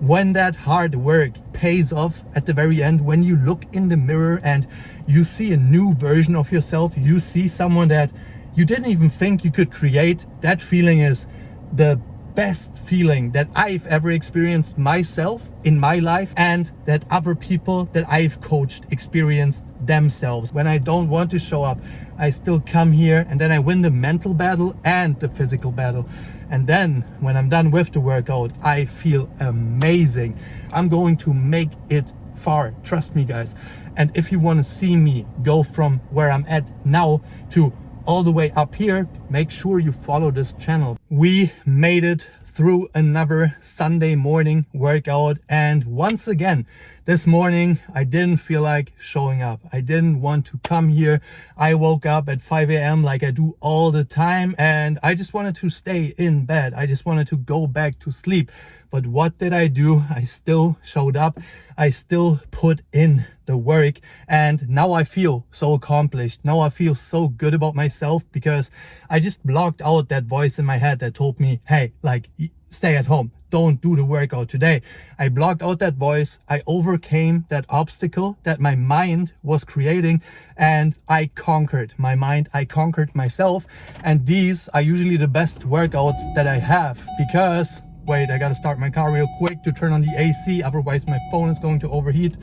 when that hard work pays off at the very end, when you look in the mirror and you see a new version of yourself, you see someone that you didn't even think you could create, that feeling is the best feeling that I've ever experienced myself in my life, and that other people that I've coached experienced themselves. When I don't want to show up, I still come here and then I win the mental battle and the physical battle. And then when I'm done with the workout, I feel amazing. I'm going to make it far, trust me guys. And if you want to see me go from where I'm at now to all the way up here, make sure you follow this channel. We made it through another Sunday morning workout, and once again this morning I didn't feel like showing up. I didn't want to come here. I woke up at 5 a.m. like I do all the time, and I just wanted to stay in bed. I just wanted to go back to sleep. But what did I do? I still showed up. I still put in the work, and now I feel so accomplished. Now I feel so good about myself because I just blocked out that voice in my head that told me, hey, like, stay at home, don't do the workout today. I blocked out that voice. I overcame that obstacle that my mind was creating, and I conquered my mind. I conquered myself, and these are usually the best workouts that I have because, wait, I gotta start my car real quick to turn on the AC, otherwise my phone is going to overheat.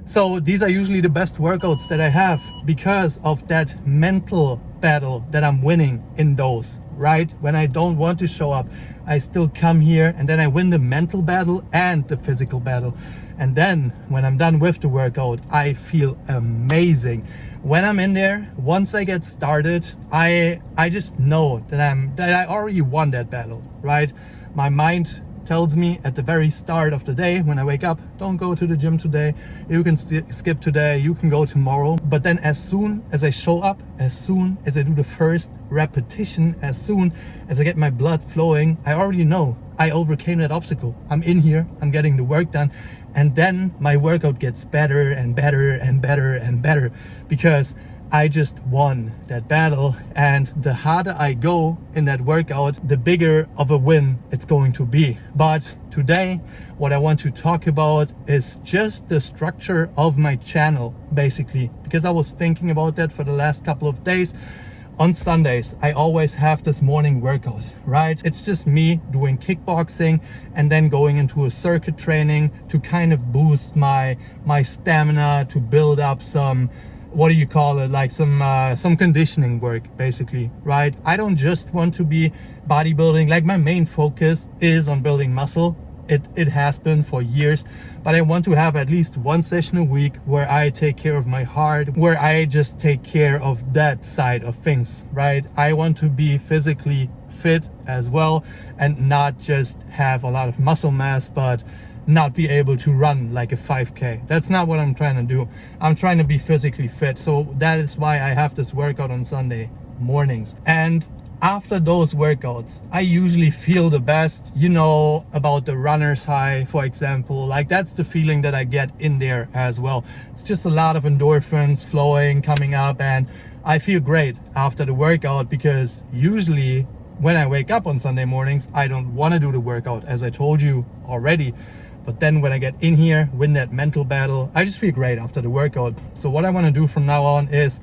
So these are usually the best workouts that I have because of that mental battle that I'm winning in those, right? When I don't want to show up, I still come here and then I win the mental battle and the physical battle. And then when I'm done with the workout, I feel amazing. When I'm in there, once I get started, I just know that I already won that battle, right? My mind tells me at the very start of the day when I wake up, don't go to the gym today, you can skip today, you can go tomorrow. But then as soon as I show up, as soon as I do the first repetition, as soon as I get my blood flowing, I already know I overcame that obstacle. I'm in here, I'm getting the work done, and then my workout gets better and better and better and better because I just won that battle. And the harder I go in that workout, the bigger of a win it's going to be. But today, what I want to talk about is just the structure of my channel, basically, because I was thinking about that for the last couple of days. On Sundays, I always have this morning workout, right? It's just me doing kickboxing and then going into a circuit training to kind of boost my stamina, to build up some, what do you call it, like some conditioning work, basically, right? I don't just want to be bodybuilding. Like, my main focus is on building muscle. It has been for years, but I want to have at least one session a week where I take care of my heart, where I just take care of that side of things, right? I want to be physically fit as well and not just have a lot of muscle mass, but not be able to run like a 5K. That's not what I'm trying to do. I'm trying to be physically fit. So that is why I have this workout on Sunday mornings. And after those workouts, I usually feel the best, you know, about the runner's high, for example. Like, that's the feeling that I get in there as well. It's just a lot of endorphins flowing, coming up, and I feel great after the workout because usually when I wake up on Sunday mornings, I don't want to do the workout, as I told you already. But then when I get in here, win that mental battle, I just feel great after the workout. So what I want to do from now on is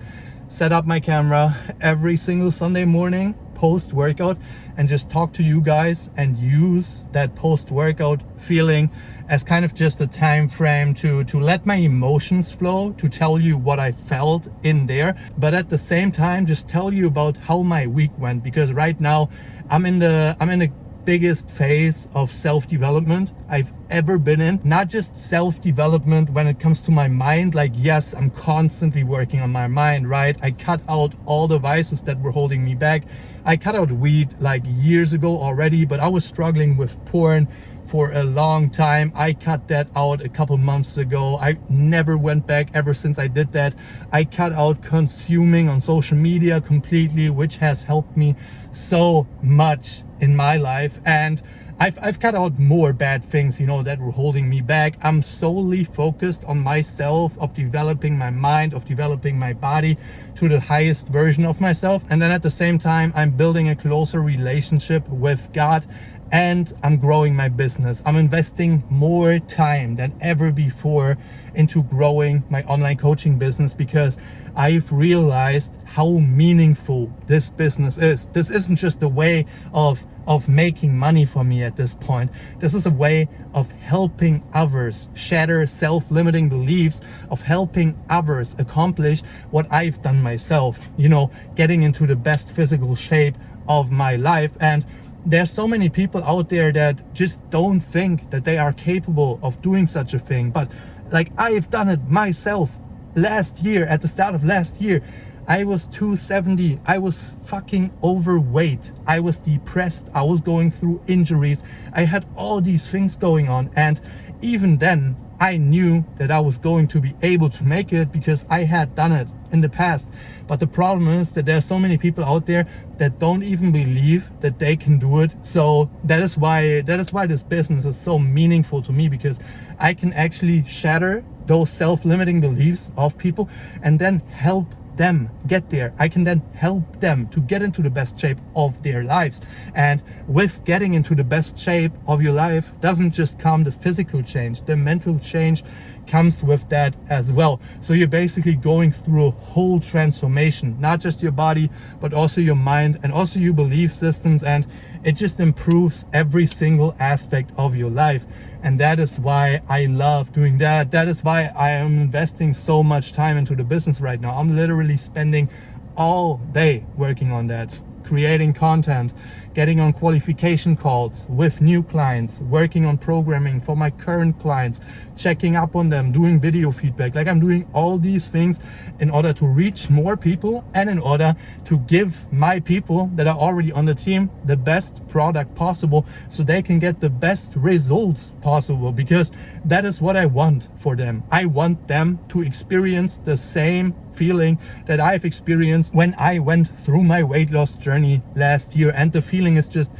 set up my camera every single Sunday morning post-workout and just talk to you guys and use that post-workout feeling as kind of just a time frame to let my emotions flow, to tell you what I felt in there, but at the same time just tell you about how my week went, because right now I'm in the biggest phase of self-development I've ever been in. Not just self-development when it comes to my mind, like, yes, I'm constantly working on my mind, right? I cut out all the vices that were holding me back. I cut out weed like years ago already, but I was struggling with porn for a long time. I cut that out a couple months ago. I never went back ever since I did that. I cut out consuming on social media completely, which has helped me so much in my life. And I've cut out more bad things, you know, that were holding me back. I'm solely focused on myself, of developing my mind, of developing my body to the highest version of myself. And then at the same time, I'm building a closer relationship with God and I'm growing my business. I'm investing more time than ever before into growing my online coaching business because I've realized how meaningful this business is. This isn't just a way of making money for me at this point. This is a way of helping others shatter self-limiting beliefs, of helping others accomplish what I've done myself, getting into the best physical shape of my life. And there's so many people out there that just don't think that they are capable of doing such a thing. But like, I've done it myself. Last year, at the start of last year, I was 270. I was fucking overweight. I was depressed. I was going through injuries. I had all these things going on. And even then, I knew that I was going to be able to make it because I had done it in the past. But the problem is that there are so many people out there that don't even believe that they can do it. So that is why this business is so meaningful to me, because I can actually shatter those self-limiting beliefs of people and then help them get there. I can then help them to get into the best shape of their lives. And with getting into the best shape of your life doesn't just come the physical change, the mental change comes with that as well. So you're basically going through a whole transformation, not just your body, but also your mind and also your belief systems. And it just improves every single aspect of your life. And that is why I love doing that. That is why I am investing so much time into the business right now. I'm literally spending all day working on that, creating content, getting on qualification calls with new clients, working on programming for my current clients, checking up on them, doing video feedback. Like, I'm doing all these things in order to reach more people and in order to give my people that are already on the team the best product possible so they can get the best results possible, because that is what I want for them. I want them to experience the same feeling that I've experienced when I went through my weight loss journey last year. And the feeling is just,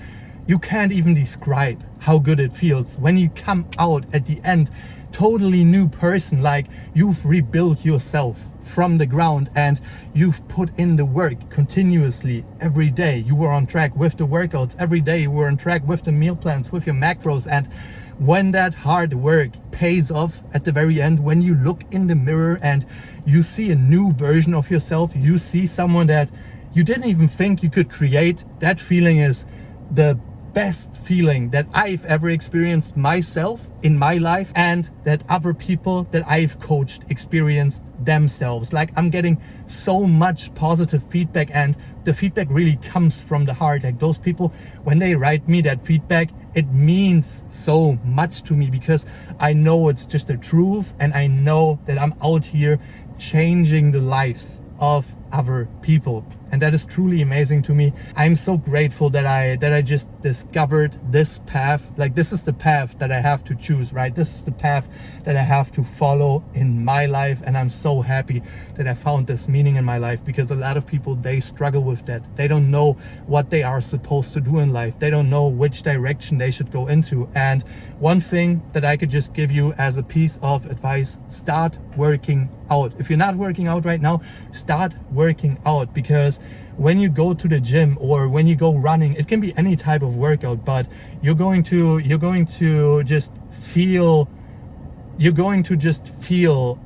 you can't even describe how good it feels when you come out at the end totally new person. Like, you've rebuilt yourself from the ground and you've put in the work continuously every day. You were on track with the workouts every day. You were on track with the meal plans, with your macros. And when that hard work pays off at the very end, when you look in the mirror and you see a new version of yourself, you see someone that you didn't even think you could create, that feeling is the best feeling that I've ever experienced myself in my life, and that other people that I've coached experienced themselves. Like, I'm getting so much positive feedback, and the feedback really comes from the heart. Like, those people, when they write me that feedback, it means so much to me, because I know it's just the truth, and I know that I'm out here changing the lives of other people, and that is truly amazing to me. I'm so grateful that I just discovered this path. Like, this is the path that I have to choose, right? This is the path that I have to follow in my life, and I'm so happy that I found this meaning in my life, because a lot of people, they struggle with that. They don't know what they are supposed to do in life. They don't know which direction they should go into. And one thing that I could just give you as a piece of advice: start working out. If you're not working out right now, start working out, because when you go to the gym or when you go running, it can be any type of workout, but you're going to just feel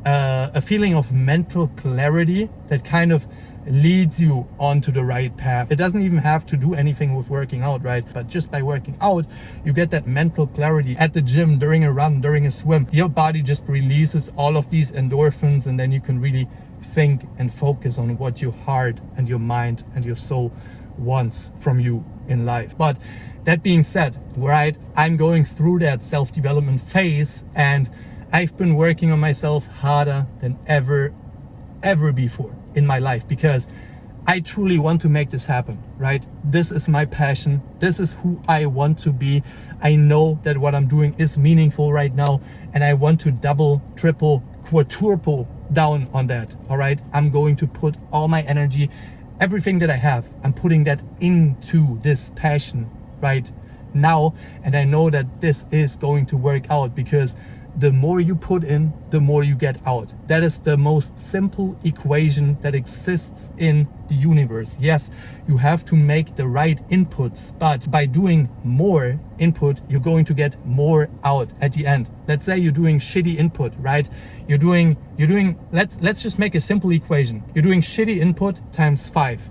a feeling of mental clarity that kind of leads you onto the right path. It doesn't even have to do anything with working out, right? But just by working out, you get that mental clarity. At the gym, during a run, during a swim, your body just releases all of these endorphins, and then you can really think and focus on what your heart and your mind and your soul wants from you in life. But that being said, right, I'm going through that self-development phase, and I've been working on myself harder than ever before in my life, because I truly want to make this happen, right? This is my passion. This is who I want to be. I know that what I'm doing is meaningful right now, and I want to double, triple, quadruple down on that. All right, I'm going to put all my energy, everything that I have, I'm putting that into this passion right now, and I know that this is going to work out, because the more you put in, the more you get out. That is the most simple equation that exists in the universe. Yes, you have to make the right inputs, but by doing more input, you're going to get more out at the end. Let's say you're doing shitty input, right? You're doing, let's just make a simple equation. You're doing shitty input times 5.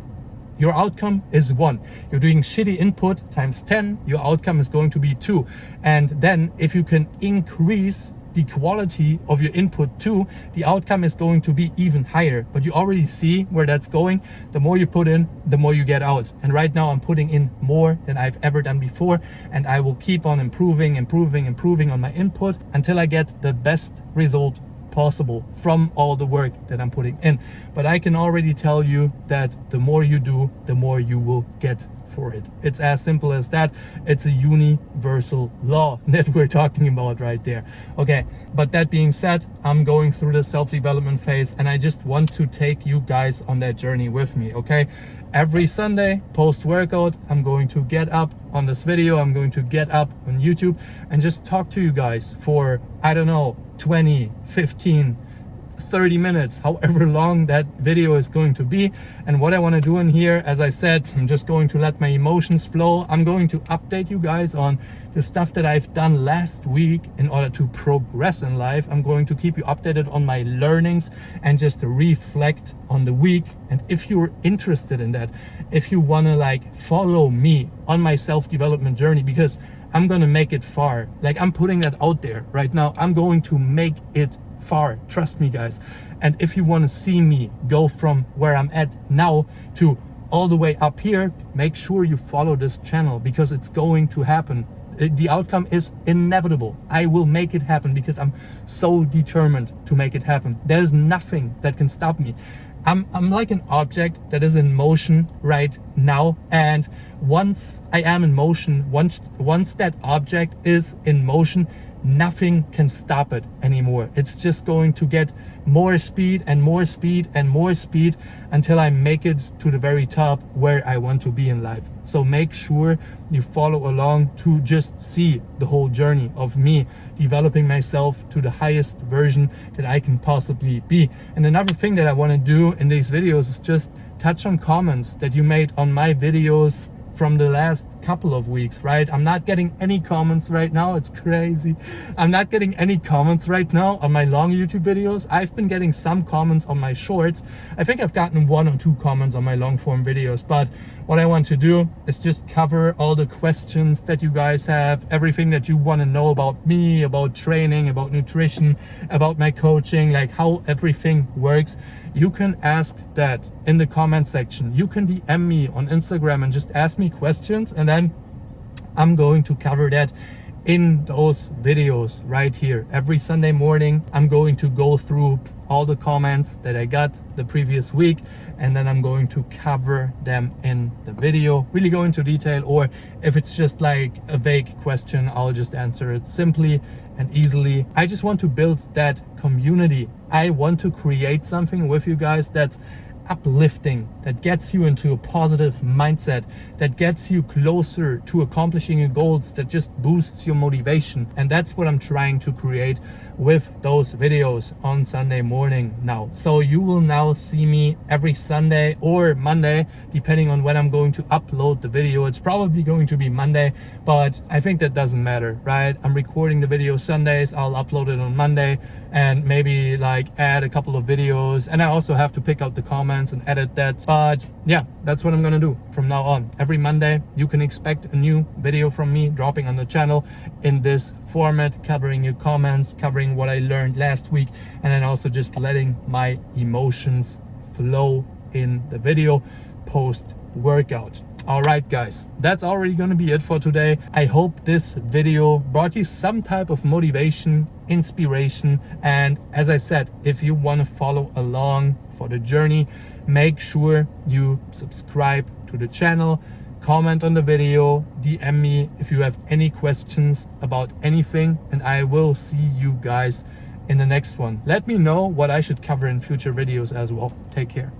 Your outcome is 1. You're doing shitty input times 10, your outcome is going to be 2. And then if you can increase the quality of your input too, the outcome is going to be even higher. But you already see where that's going. The more you put in, the more you get out. And right now I'm putting in more than I've ever done before. And I will keep on improving on my input until I get the best result possible from all the work that I'm putting in. But I can already tell you that the more you do, the more you will get for it. It's as simple as that. It's a universal law that we're talking about right there. Okay, but that being said, I'm going through the self-development phase and I just want to take you guys on that journey with me, okay? Every Sunday post-workout, I'm going to get up on this video, I'm going to get up on YouTube and just talk to you guys for, I don't know, 20, 15, 30 minutes, however long that video is going to be. And what I want to do in here, as I said, I'm just going to let my emotions flow. I'm going to update you guys on the stuff that I've done last week in order to progress in life. I'm going to keep you updated on my learnings and just reflect on the week. And if you're interested in that, if you want to like follow me on my self-development journey, because I'm going to make it far. Like I'm putting that out there right now. I'm going to make it far, trust me guys. And if you want to see me go from where I'm at now to all the way up here, make sure you follow this channel because it's going to happen. The outcome is inevitable. I will make it happen because I'm so determined to make it happen. There's nothing that can stop me. I'm like an object that is in motion right now, and once I am in motion, once that object is in motion, nothing can stop it anymore. It's just going to get more speed and more speed and more speed until I make it to the very top where I want to be in life. So make sure you follow along to just see the whole journey of me developing myself to the highest version that I can possibly be. And another thing that I want to do in these videos is just touch on comments that you made on my videos from the last couple of weeks, right? I'm not getting any comments right now. It's crazy. I'm not getting any comments right now on my long YouTube videos. I've been getting some comments on my shorts. I think I've gotten 1 or 2 comments on my long form videos, but what I want to do is just cover all the questions that you guys have, everything that you want to know about me, about training, about nutrition, about my coaching, like how everything works. You can ask that in the comment section. You can DM me on Instagram and just ask me questions, and then I'm going to cover that in those videos right here. Every Sunday morning, I'm going to go through all the comments that I got the previous week, and then I'm going to cover them in the video, really go into detail. Or if it's just like a vague question, I'll just answer it simply and easily. I just want to build that community. I want to create something with you guys that's uplifting, that gets you into a positive mindset, that gets you closer to accomplishing your goals, that just boosts your motivation. And that's what I'm trying to create with those videos on Sunday morning now. So you will now see me every Sunday or Monday, depending on when I'm going to upload the video. It's probably going to be Monday, but I think that doesn't matter, right? I'm recording the video Sundays, I'll upload it on Monday and maybe like add a couple of videos. And I also have to pick out the comments and edit that. But yeah, that's what I'm gonna do from now on. Every Monday, you can expect a new video from me dropping on the channel in this format, covering your comments, covering what I learned last week, and then also just letting my emotions flow in the video post workout. All right, guys, that's already going to be it for today. I hope this video brought you some type of motivation, inspiration, and as I said, if you want to follow along for the journey, make sure you subscribe to the channel, comment on the video, DM me if you have any questions about anything, and I will see you guys in the next one. Let me know what I should cover in future videos as well. Take care.